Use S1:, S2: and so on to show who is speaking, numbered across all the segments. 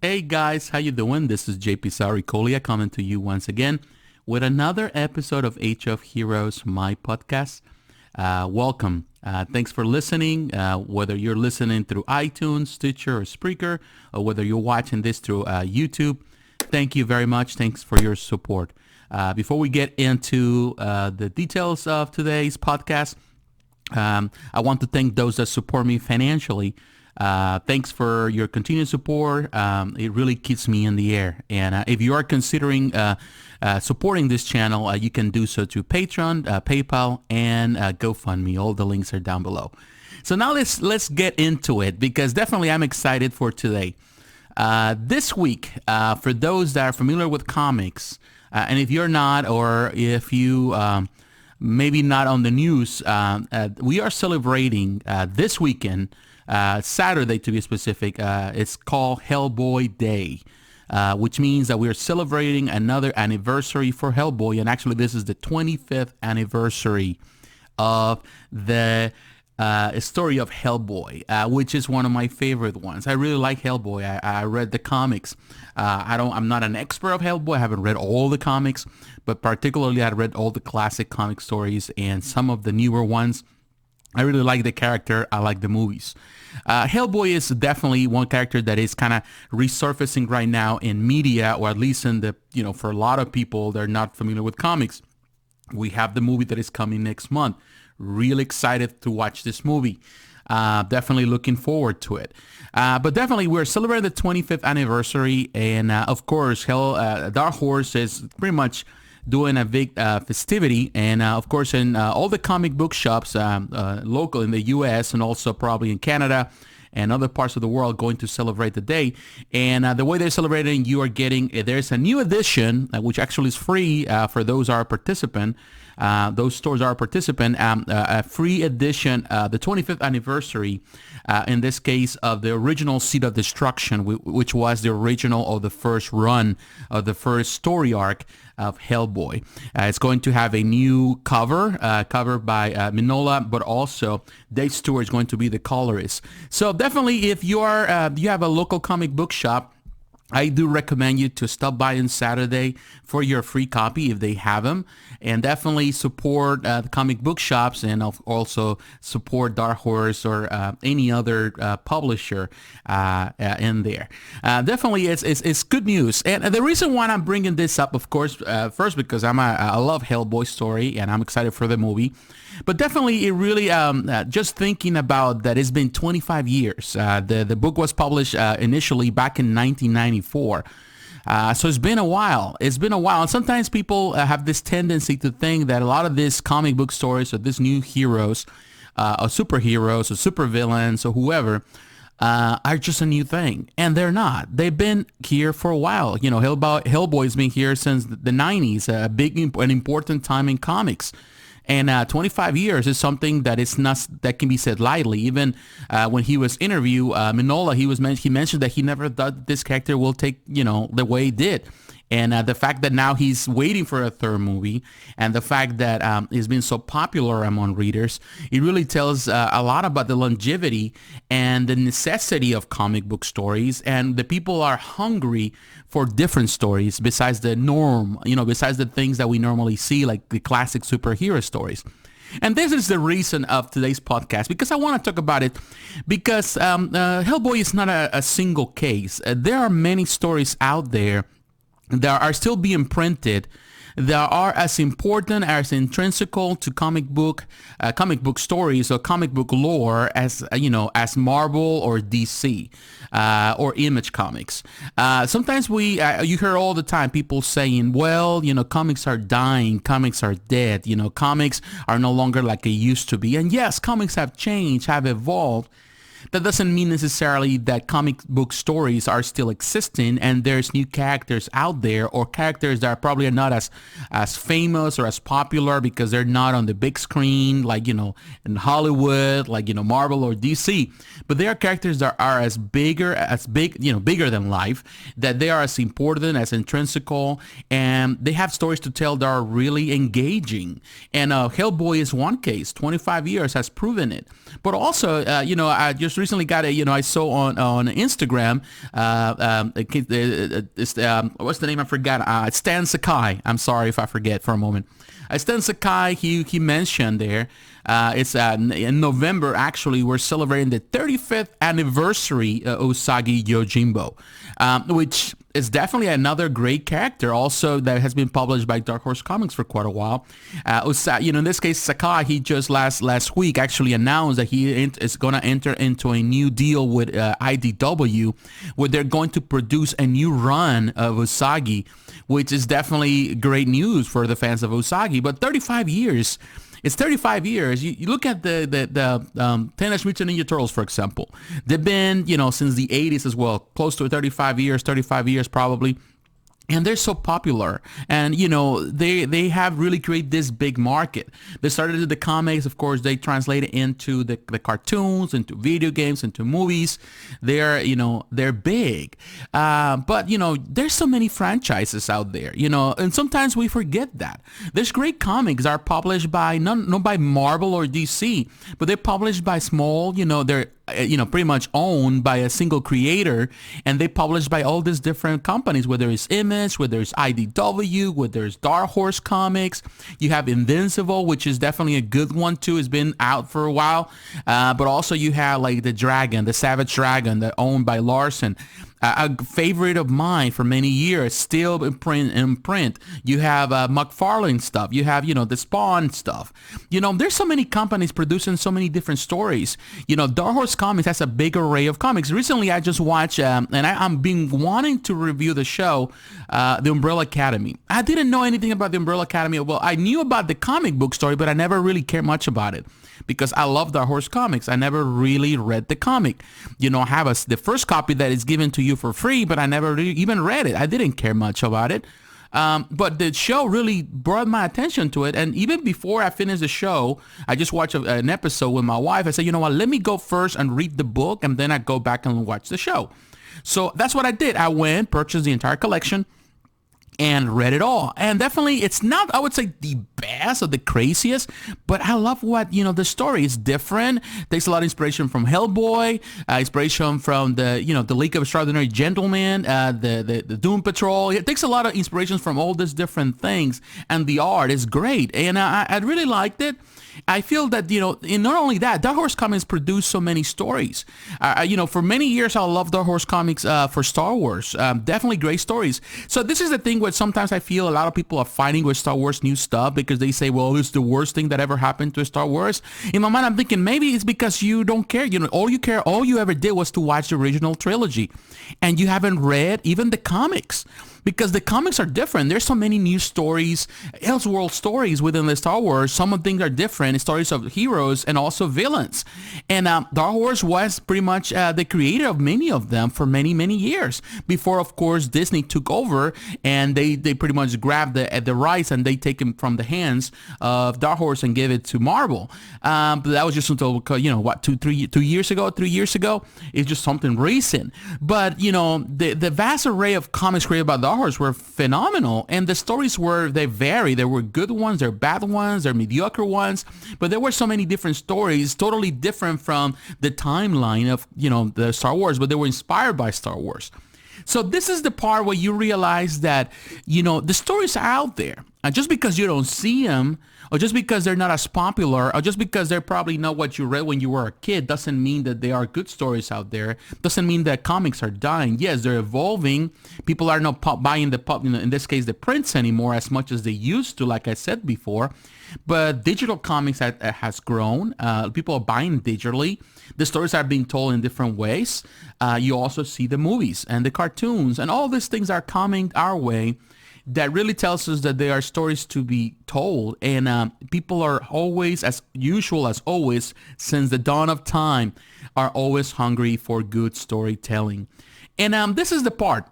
S1: Hey guys, how you doing? This is JP Sarikolia coming to you once again with another episode of Age of Heroes, my podcast. Welcome. Thanks for listening. Whether you're listening through iTunes, Stitcher, or Spreaker, or whether you're watching this through YouTube, thank you very much. Thanks for your support. Before we get into the details of today's podcast, I want to thank those that support me financially. Thanks for your continued support. It really keeps me in the air. And if you are considering supporting this channel, you can do so through Patreon, PayPal, and GoFundMe. All the links are down below. So now let's get into it, because definitely I'm excited for today. This week, for those that are familiar with comics, and if you're not, or if you maybe not on the news, we are celebrating this weekend, Saturday to be specific. It's called Hellboy Day, which means that we're celebrating another anniversary for Hellboy. And actually, this is the 25th anniversary of the story of Hellboy, which is one of my favorite ones. I really like Hellboy. I read the comics. I'm not an expert of Hellboy. I haven't read all the comics, but particularly I read all the classic comic stories and some of the newer ones. I really like the character. I like the movies. Hellboy is definitely one character that is kind of resurfacing right now in media, or at least in the, for a lot of people that are not familiar with comics. We have the movie that is coming next month. Really excited to watch this movie. Definitely looking forward to it. But definitely we're celebrating the 25th anniversary. And of course, Dark Horse is pretty much doing a big festivity, and of course in all the comic book shops local in the US and also probably in Canada and other parts of the world going to celebrate the day. And the way they're celebrating, you are getting, there's a new edition, which actually is free for those are a participant. Those stores are a participant, a free edition, the 25th anniversary, in this case, of the original Seed of Destruction, which was the original or the first run of the first story arc of Hellboy. It's going to have a new cover by Mignola, but also Dave Stewart is going to be the colorist. So definitely, if you have a local comic book shop, I do recommend you to stop by on Saturday for your free copy if they have them, and definitely support the comic book shops, and also support Dark Horse or any other publisher in there. Definitely, it's good news. And the reason why I'm bringing this up, of course, first because I love Hellboy story and I'm excited for the movie. But definitely, it really, just thinking about that, it's been 25 years. The book was published initially back in 1994. So it's been a while. And sometimes people have this tendency to think that a lot of these comic book stories or these new heroes, or superheroes or supervillains or whoever, are just a new thing. And they're not. They've been here for a while. Hellboy's been here since the 90s, an important time in comics. And 25 years is something that is not, that can be said lightly. Even when he was interviewed, Mignola, he mentioned that he never thought this character will take, the way it did. And the fact that now he's waiting for a third movie, and the fact that he's been so popular among readers, it really tells a lot about the longevity and the necessity of comic book stories. And the people are hungry for different stories besides the norm, besides the things that we normally see, like the classic superhero stories. And this is the reason of today's podcast, because I want to talk about it, because Hellboy is not a single case. There are many stories out there that are still being printed that are as important, as intrinsical to comic book stories or comic book lore as as Marvel or DC or Image Comics. Sometimes you hear all the time people saying, well, comics are dying, comics are dead, comics are no longer like they used to be. And yes, comics have changed, have evolved. That doesn't mean necessarily that comic book stories are still existing and there's new characters out there, or characters that probably are not as famous or as popular because they're not on the big screen, like, in Hollywood, like, Marvel or DC. But there are characters that are bigger than life, that they are as important, as intrinsical, and they have stories to tell that are really engaging. And Hellboy is one case. 25 years has proven it. But also, I just just recently got I saw on Instagram, what's the name? I forgot. Stan Sakai. I'm sorry if I forget for a moment. Stan Sakai, he mentioned there, it's in November, actually, we're celebrating the 35th anniversary of Usagi Yojimbo, which is definitely another great character also that has been published by Dark Horse Comics for quite a while. In this case, Sakai, he just last week actually announced that he is going to enter into a new deal with IDW, where they're going to produce a new run of Usagi, which is definitely great news for the fans of Usagi. But 35 years. It's 35 years. You look at the Teenage Mutant Ninja Turtles, for example. They've been, since the 80s as well, close to 35 years probably. And they're so popular, and they have really created this big market. They started with the comics, of course. They translated into the cartoons, into video games, into movies. They're big, but there's so many franchises out there, and sometimes we forget that there's great comics that are published by not by Marvel or DC, but they're published by small. They're pretty much owned by a single creator, and they published by all these different companies, whether it's Image, whether it's IDW, whether it's Dark Horse Comics. You have Invincible, which is definitely a good one too. It's been out for a while, but also you have like the Savage Dragon, that owned by Larson. A favorite of mine for many years, still in print. You have McFarlane stuff. You have, the Spawn stuff. There's so many companies producing so many different stories. Dark Horse Comics has a big array of comics. Recently, I just watched, and I'm been wanting to review the show, The Umbrella Academy. I didn't know anything about The Umbrella Academy. Well, I knew about the comic book story, but I never really cared much about it, because I love Dark Horse Comics. I never really read the comic. I have the first copy that is given to you for free, but I never really even read it. I didn't care much about it. But the show really brought my attention to it. And even before I finished the show, I just watched an episode with my wife. I said, let me go first and read the book, and then I go back and watch the show. So that's what I did. I went, purchased the entire collection, and read it all. And definitely, it's not, I would say, the best or the craziest, but I love what, the story is different. Takes a lot of inspiration from Hellboy, inspiration from the League of Extraordinary Gentlemen, the Doom Patrol. It takes a lot of inspirations from all these different things, and the art is great. And I really liked it. I feel that, and not only that, Dark Horse Comics produced so many stories. For many years, I loved Dark Horse Comics for Star Wars. Definitely great stories. So this is the thing where sometimes I feel a lot of people are fighting with Star Wars new stuff, because they say, well, it's the worst thing that ever happened to Star Wars. In my mind, I'm thinking maybe it's because you don't care. All you ever did was to watch the original trilogy, and you haven't read even the comics. Because the comics are different. There's so many new stories, Elseworld stories within the Star Wars. Some of things are different, stories of heroes and also villains. And Dark Horse was pretty much the creator of many of them for many, many years. Before, of course, Disney took over, and they pretty much grabbed the rights, and they take them from the hands of Dark Horse and give it to Marvel. But that was just until, 2 years ago, 3 years ago. It's just something recent. But, the vast array of comics created by Dark Horse were phenomenal, and the stories they vary. There were good ones, there were bad ones, there were mediocre ones, but there were so many different stories, totally different from the timeline of the Star Wars, but they were inspired by Star Wars. So this is the part where you realize that the stories are out there, and just because you don't see them, or just because they're not as popular, or just because they're probably not what you read when you were a kid, doesn't mean that they are good stories out there. Doesn't mean that comics are dying. Yes, they're evolving. People are not buying in this case, the prints anymore as much as they used to, like I said before. But digital comics has grown. People are buying digitally. The stories are being told in different ways. You also see the movies and the cartoons, and all these things are coming our way. That really tells us that there are stories to be told, and people are always, as usual as always, since the dawn of time, are always hungry for good storytelling. And this is the part.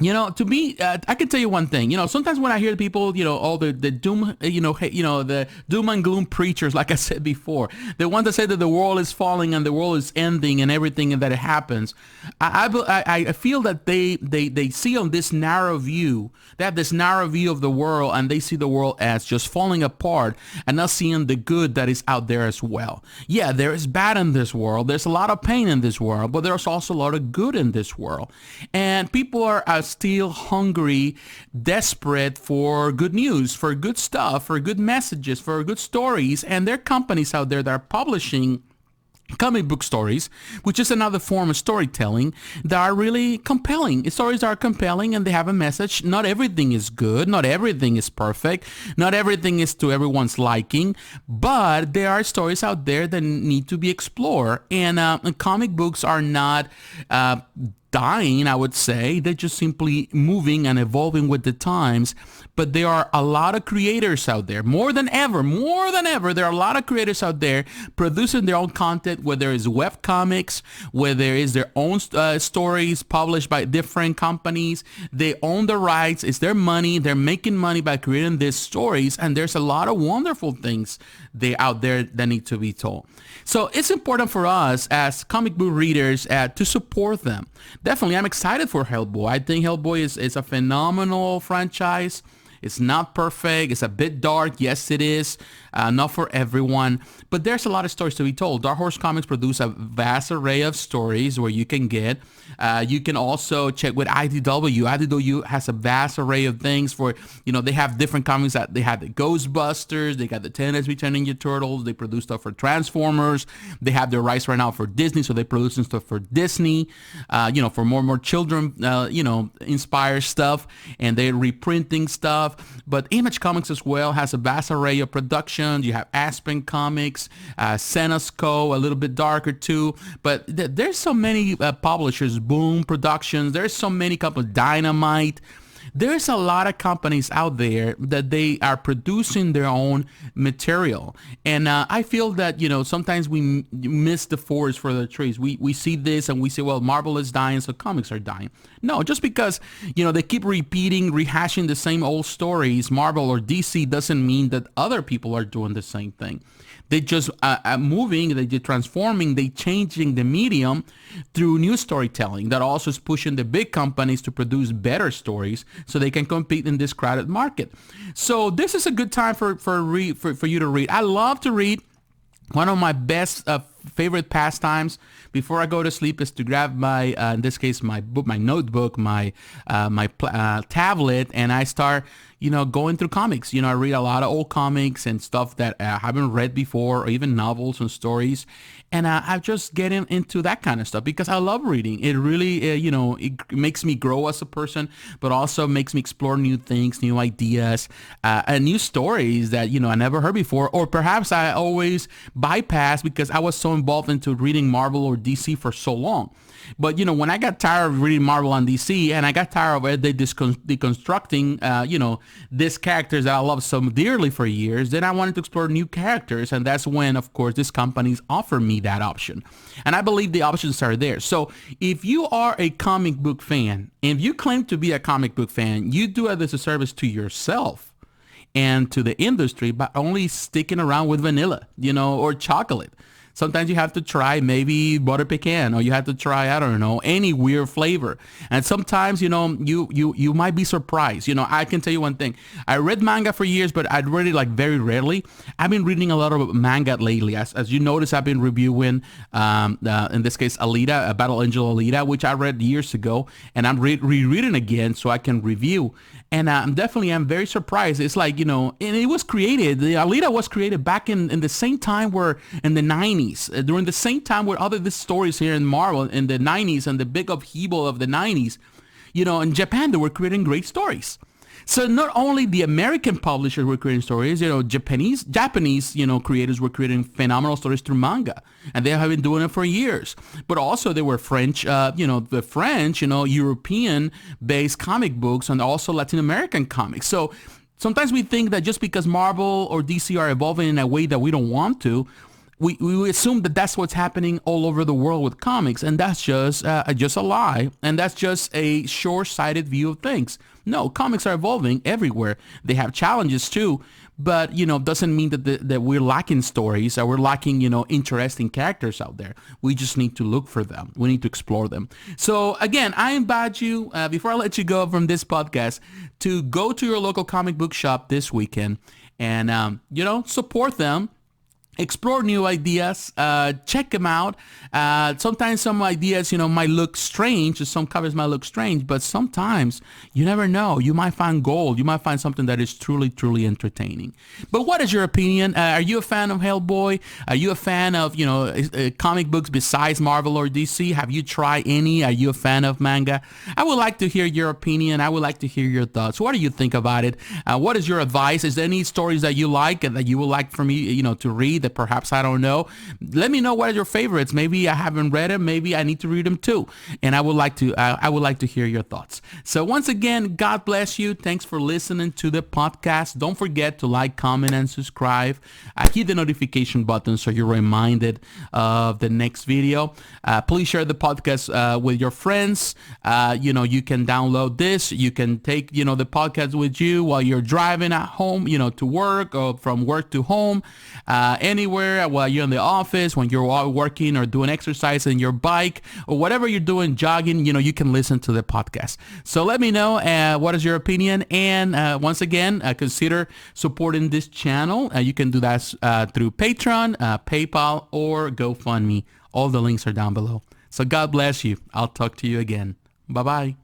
S1: To me, I can tell you one thing. Sometimes when I hear people, all the doom, the doom and gloom preachers, like I said before, the ones that say that the world is falling and the world is ending and everything and that it happens, I feel that they see on this narrow view, they have this narrow view of the world, and they see the world as just falling apart and not seeing the good that is out there as well. Yeah, there is bad in this world. There's a lot of pain in this world, but there's also a lot of good in this world. And people are still hungry, desperate for good news, for good stuff, for good messages, for good stories. And there are companies out there that are publishing comic book stories, which is another form of storytelling, that are really compelling. Stories are compelling and they have a message. Not everything is good. Not everything is perfect. Not everything is to everyone's liking. But there are stories out there that need to be explored. And comic books are not dying, I would say. They're just simply moving and evolving with the times. But there are a lot of creators out there, more than ever, there are a lot of creators out there producing their own content, whether it's web comics, whether it's their own stories published by different companies. They own the rights. It's their money. They're making money by creating these stories. And there's a lot of wonderful things out there that need to be told. So it's important for us as comic book readers to support them. Definitely, I'm excited for Hellboy. I think Hellboy is a phenomenal franchise. It's not perfect. It's a bit dark. Yes, it is. Not for everyone. But there's a lot of stories to be told. Dark Horse Comics produce a vast array of stories where you can get. You can also check with IDW. IDW has a vast array of things for, they have different comics. That they have the Ghostbusters. They got the Teenage Mutant Ninja Turtles. They produce stuff for Transformers. They have their rights right now for Disney, so they're producing stuff for Disney, for more and more children, inspired stuff. And they're reprinting stuff. But Image Comics as well has a vast array of productions. You have Aspen Comics, Cenosco, a little bit darker too. But there's so many publishers, Boom Productions. There's so many companies, Dynamite. There's a lot of companies out there that they are producing their own material. And I feel that, sometimes we miss the forest for the trees. We see this and we say, well, Marvel is dying, so comics are dying. No, just because, they keep rehashing the same old stories, Marvel or DC, doesn't mean that other people are doing the same thing. They just moving, they transforming, they changing the medium through new storytelling that also is pushing the big companies to produce better stories so they can compete in this crowded market. So this is a good time for you to read. I love to read. One of my best favorite pastimes before I go to sleep is to grab my, in this case, my book, my notebook, my tablet, and I start, going through comics. I read a lot of old comics and stuff that I haven't read before, or even novels and stories. And I just get into that kind of stuff because I love reading. It really, it makes me grow as a person, but also makes me explore new things, new ideas, and new stories that, I never heard before. Or perhaps I always bypass because I was so involved into reading Marvel or DC for so long. But, when I got tired of reading Marvel and DC and I got tired of they deconstructing, these characters that I love so dearly for years, then I wanted to explore new characters. And that's when, of course, these companies offer me that option. And I believe the options are there. So if you are a comic book fan, if you claim to be a comic book fan, you do a disservice to yourself and to the industry by only sticking around with vanilla, or chocolate. Sometimes you have to try maybe butter pecan, or you have to try, I don't know, any weird flavor. And sometimes, you might be surprised. I can tell you one thing. I read manga for years, but I'd read it very rarely. I've been reading a lot of manga lately. As you notice, I've been reviewing, in this case, ALITA, Battle Angel Alita, which I read years ago. And I'm rereading again so I can review. And I'm very surprised. It's like, and it was created, the Alita was created back in the same time where in the 90s. During the same time where these stories here in Marvel in the 90s and the big upheaval of the 90s, in Japan, they were creating great stories. So not only the American publishers were creating stories, Japanese, creators were creating phenomenal stories through manga, and they have been doing it for years. But also there were French, European-based comic books and also Latin American comics. So sometimes we think that just because Marvel or DC are evolving in a way that we don't want to, we assume that that's what's happening all over the world with comics, and that's just a lie, and that's just a short-sighted view of things. No, comics are evolving everywhere. They have challenges too, but doesn't mean that we're lacking stories or we're lacking interesting characters out there. We just need to look for them. We need to explore them. So again, I invite you before I let you go from this podcast to go to your local comic book shop this weekend and support them. Explore new ideas, check them out. Sometimes some ideas, might look strange, or some covers might look strange, but sometimes you never know. You might find gold. You might find something that is truly, truly entertaining. But what is your opinion? Are you a fan of Hellboy? Are you a fan of, comic books besides Marvel or DC? Have you tried any? Are you a fan of manga? I would like to hear your opinion. I would like to hear your thoughts. What do you think about it? What is your advice? Is there any stories that you like and that you would like for me, to read that perhaps I don't know? Let me know what are your favorites. Maybe I haven't read them. Maybe I need to read them too. And I would like to hear your thoughts. So once again, God bless you. Thanks for listening to the podcast. Don't forget to like, comment, and subscribe. Hit the notification button so you're reminded of the next video. Please share the podcast with your friends. You can download this. You can take, the podcast with you while you're driving at home, to work or from work to home, anywhere, while you're in the office, when you're working or doing exercise in your bike or whatever you're doing, jogging, you can listen to the podcast. So let me know what is your opinion. And once again, consider supporting this channel. You can do that through Patreon, PayPal, or GoFundMe. All the links are down below. So God bless you. I'll talk to you again. Bye-bye.